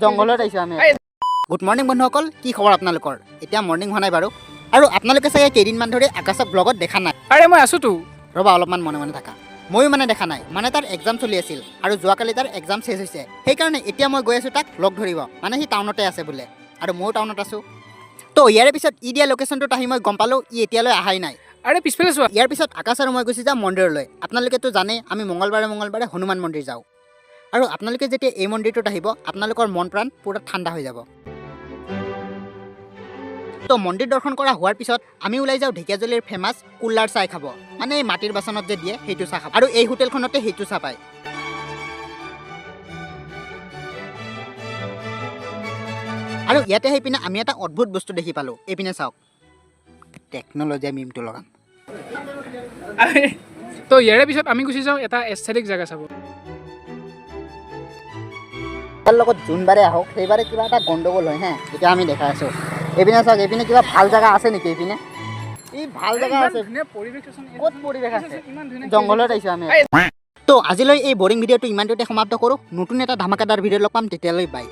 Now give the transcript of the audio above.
জংঘলত আহিছোঁ আমি। গুড মৰ্ণিং বন্ধুসকল, কি খবৰ আপোনালোকৰ? এতিয়া মৰ্ণিং হোৱা নাই বাৰু, আৰু আপোনালোকে চাগে কেইদিনমান ধৰি আকাশক ব্লগত দেখা নাই। আৰে মই আছোতো। ৰ'বা, অলপমান মনে মনে থাকা। ময়ো মানে দেখা নাই, মানে তাৰ এক্সাম চলি আছিল আৰু যোৱাকালি তাৰ এক্সাম শেষ হৈছে। সেইকাৰণে এতিয়া মই গৈ আছোঁ তাক লগ ধৰিব, মানে সি টাউনতে আছে বোলে আৰু ময়ো টাউনত আছোঁ। তো ইয়াৰে পিছত ই দিয়া লোকেশ্যনটোত আহি মই গম পালোঁ ই এতিয়ালৈ অহাই নাই। আৰে পিছফালে চোৱা। ইয়াৰ পিছত আকাশ আৰু মই গুচি যাওঁ মন্দিৰলৈ। আপোনালোকেতো জানেই আমি মঙলবাৰে হনুমান মন্দিৰ যাওঁ, আৰু আপোনালোকে যেতিয়া এই মন্দিৰটোত আহিব আপোনালোকৰ মন প্ৰাণ পূৰা ঠাণ্ডা হৈ যাব। তো মন্দিৰ দৰ্শন কৰা হোৱাৰ পিছত আমি ওলাই যাওঁ ঢেকিয়াজুলিৰ ফেমাছ কুল্লাৰ চাহ খাব, মানে এই মাটিৰ বাচনত যে দিয়ে সেইটো চাহ খাব, আৰু এই হোটেলখনতে সেইটো চাহ পায়। আৰু ইয়াতে আহি পিনে আমি এটা অদ্ভুত বস্তু দেখি পালোঁ। এইপিনে চাওক, টেকন'লজিয়ে মিমটো লগাম। তো ইয়াৰে পিছত আমি গুচি যাওঁ এটা এস্থেটিক জেগা চাব। তাৰ লগত যোনবাৰে আহক সেইবাৰে কিবা এটা গণ্ডগোল হয় হে, এতিয়া আমি দেখাই আছোঁ। এইপিনে চাওক, এইপিনে কিবা ভাল জেগা আছে নেকি? এইপিনে এই ভাল জেগা আছে, ক'ত পৰিৱেশ আছে? জংঘলত আহিছোঁ আমি। তো আজিলৈ এই বৰিং ভিডিঅ'টো ইমানটোতে সমাপ্ত কৰোঁ। নতুন এটা ধামাকাদাৰ ভিডিঅ' লগ পাম, তেতিয়ালৈ বাই।